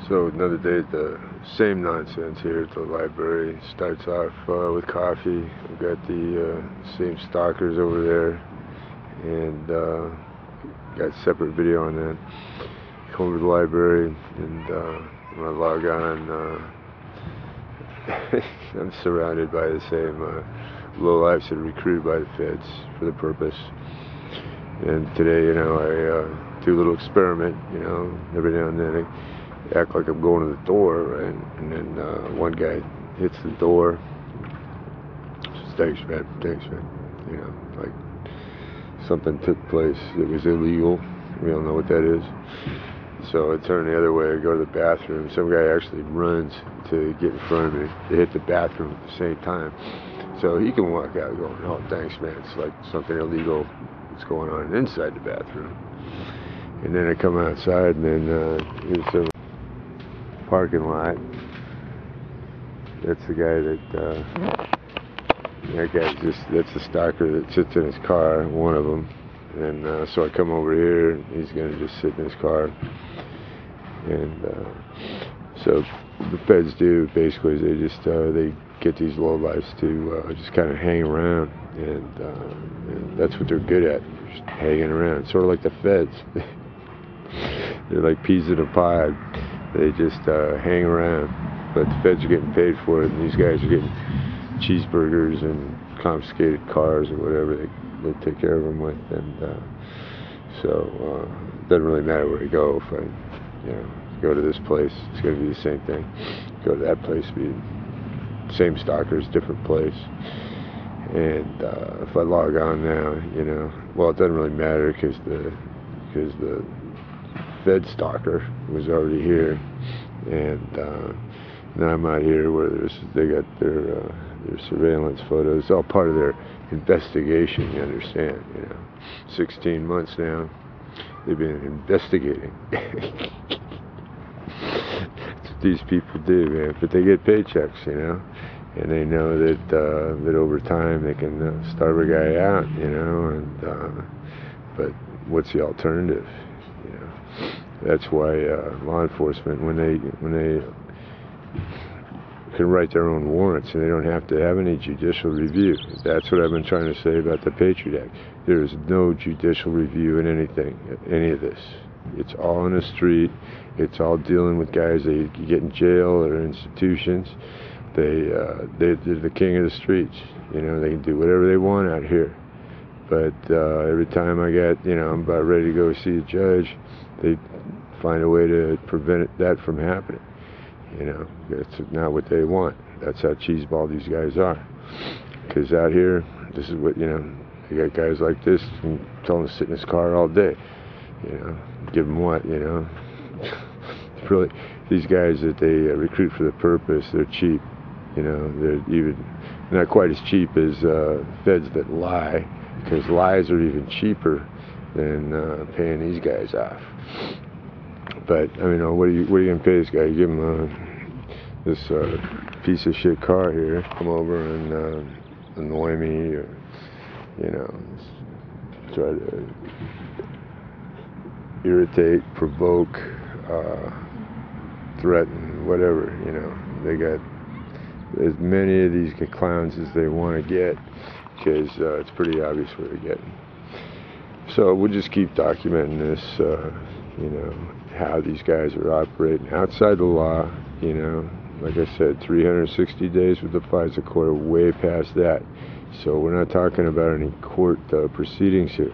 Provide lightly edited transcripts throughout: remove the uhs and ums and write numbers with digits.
So another day at the same nonsense here at the library. Starts off with coffee. We've got the same stalkers over there, and got separate video on that. Come over to the library, and when I log on, I'm surrounded by the same lowlifes that are recruited by the feds for the purpose. And today, I do a little experiment. Every now and then I act like I'm going to the door, right? And then one guy hits the door. Says, thanks, man. Like something took place that was illegal. We don't know what that is. So I turn the other way, I go to the bathroom. Some guy actually runs to get in front of me. They hit the bathroom at the same time. So he can walk out going, oh, thanks, man. It's like something illegal that's going on inside the bathroom. And then I come outside, and then here's some parking lot. That's the guy that's the stalker that sits in his car, one of them. And so I come over here, and he's going to just sit in his car. And so the feds do basically is they get these lowlifes to just kind of hang around, and that's what they're good at, just hanging around. Sort of like the feds. They're like peas in a pod. They just hang around, but the feds are getting paid for it, and these guys are getting cheeseburgers and confiscated cars or whatever they take care of them with. And so it doesn't really matter where you go. If I go to this place, it's going to be the same thing. Go to that place, be the same stalkers, different place. And if I log on now, well, it doesn't really matter because the Fed stalker was already here, and now I'm out here where they got their surveillance photos. It's all part of their investigation. You understand? 16 months now. They've been investigating. That's what these people do, man. But they get paychecks, and they know that over time they can starve a guy out, and but what's the alternative? That's why law enforcement, when they can write their own warrants and they don't have to have any judicial review. That's what I've been trying to say about the Patriot Act. There is no judicial review in any of this. It's all in the street. It's all dealing with guys that get in jail or institutions. They're the king of the streets. They can do whatever they want out here. But every time I'm about ready to go see a judge, they find a way to prevent that from happening. That's not what they want. That's how cheeseball these guys are. Because out here, this is what, you got guys like this, and tell them to sit in his car all day. Give them what, really, these guys that they recruit for the purpose, they're cheap. They're even not quite as cheap as feds that lie, because lies are even cheaper than paying these guys off. But what are you going to pay this guy? You give him this piece of shit car here, come over and annoy me, or try to irritate, provoke, threaten, whatever. They got as many of these clowns as they want to get, because it's pretty obvious what they're getting. So we'll just keep documenting this, how these guys are operating outside the law. Like I said, 360 days with the FISA court, way past that. So we're not talking about any court proceedings here.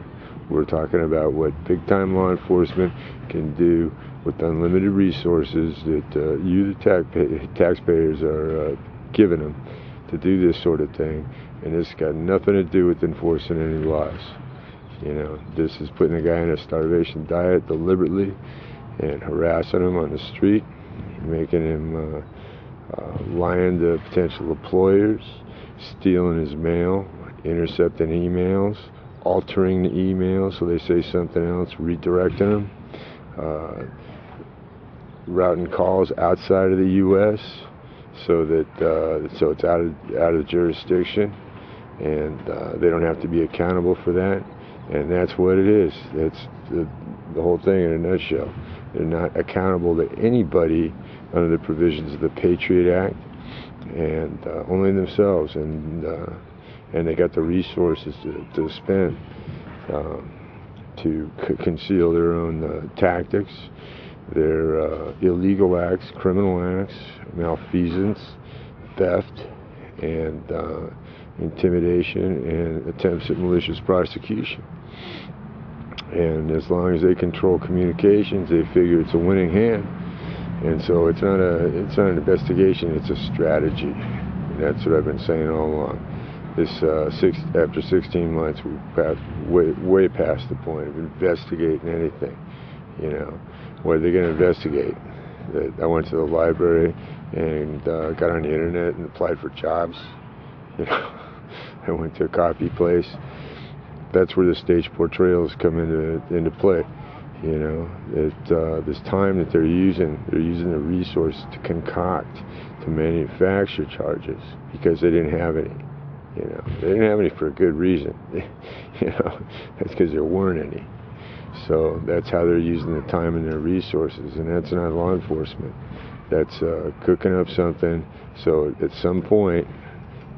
We're talking about what big-time law enforcement can do with unlimited resources that you, the taxpayers, are giving them to do this sort of thing. And this got nothing to do with enforcing any laws. This is putting a guy in a starvation diet deliberately and harassing him on the street, making him lying to potential employers, stealing his mail, intercepting emails, altering the emails so they say something else, redirecting them, routing calls outside of the U.S. so it's out of jurisdiction, and they don't have to be accountable for that. And that's what it is. That's the whole thing in a nutshell. They're not accountable to anybody under the provisions of the Patriot Act, and only themselves, and they got the resources to spend to conceal their own tactics, their illegal acts, criminal acts, malfeasance, theft, and intimidation, and attempts at malicious prosecution. And as long as they control communications, they figure it's a winning hand. And so it's not an investigation, it's a strategy. And that's what I've been saying all along. After 16 months, we've passed way past the point of investigating anything. You know, what are they going to investigate? That I went to the library and got on the internet and applied for jobs. You know, I went to a coffee place. That's where the stage portrayals come into play. You know, this time that they're using the resource to concoct, to manufacture charges because they didn't have any. You know, they didn't have any for a good reason. You know, that's because there weren't any. So that's how they're using the time and their resources, and that's not law enforcement. That's cooking up something so at some point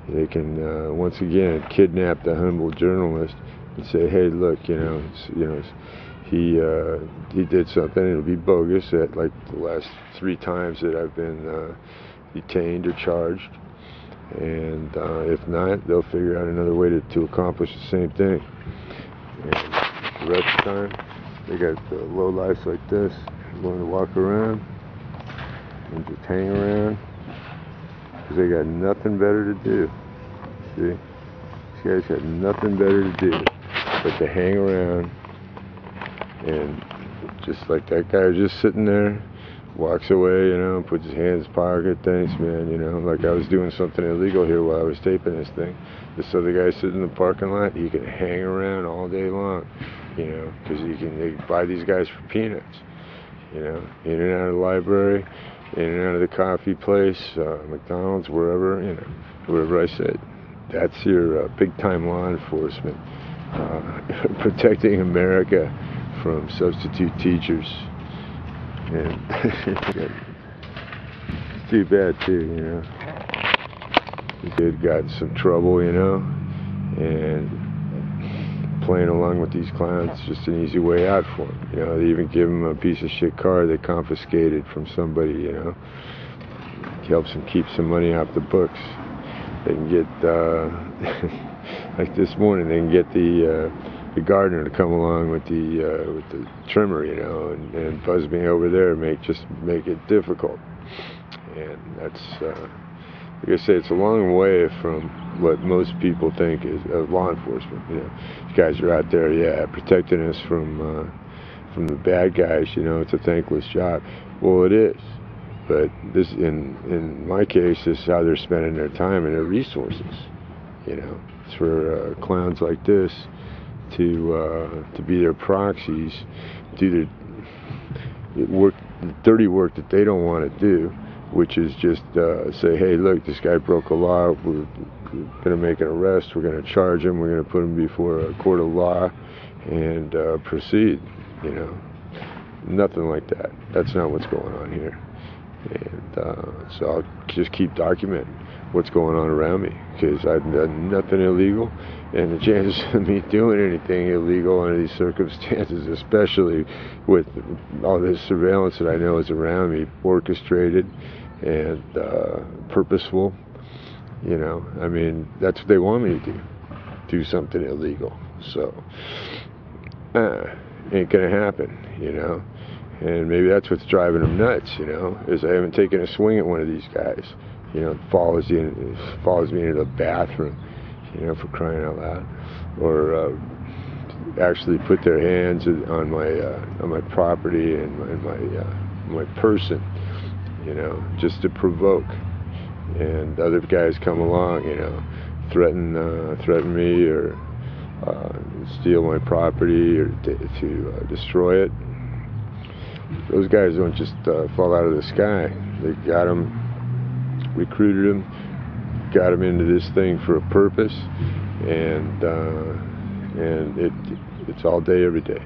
they can once again kidnap the humble journalist and say, hey, look, he did something. It'll be bogus at like the last 3 times that I've been detained or charged, and if not, they'll figure out another way to accomplish the same thing. And the rest of the time, they got low lives like this, willing to walk around and just hang around because they got nothing better to do. See, these guys got nothing better to do but to hang around, and just like that guy was just sitting there, walks away, you know, puts his hand in his pocket, thanks man, you know, like I was doing something illegal here while I was taping this thing. This other guy sitting in the parking lot, he can hang around all day long, you know, because they buy these guys for peanuts, you know, in and out of the library, in and out of the coffee place, McDonald's, wherever, you know, wherever I said. That's your big-time law enforcement, protecting America from substitute teachers. And it's too bad too, you know. The kid got in some trouble, you know, and playing along with these clowns is just an easy way out for him. You know, they even give him a piece of shit car they confiscated from somebody, you know. It helps him keep some money off the books. They can get, like this morning, they can get the gardener to come along with the trimmer, you know, and buzz me over there, make it difficult. And that's, like I say, it's a long way from what most people think is of law enforcement. You know, these guys are out there, yeah, protecting us from the bad guys. You know, it's a thankless job. Well, it is, but this, in my case, this is how they're spending their time and their resources. You know, it's for clowns like this to be their proxies, do the dirty work that they don't want to do, which is just say, hey, look, this guy broke a law, we're going to make an arrest, we're going to charge him, we're going to put him before a court of law and proceed. You know, nothing like that. That's not what's going on here. And so I'll just keep documenting what's going on around me, because I've done nothing illegal, and the chances of me doing anything illegal under these circumstances, especially with all this surveillance that I know is around me, orchestrated and purposeful, you know, I mean, that's what they want me to do something illegal. So ain't gonna happen, you know. And maybe that's what's driving them nuts, you know, is I haven't taken a swing at one of these guys. You know, follows me into the bathroom, you know, for crying out loud, or actually put their hands on my property and my person, you know, just to provoke. And other guys come along, you know, threaten me or steal my property or to destroy it. Those guys don't just fall out of the sky. They got them, recruited them, got them into this thing for a purpose, and it's all day, every day.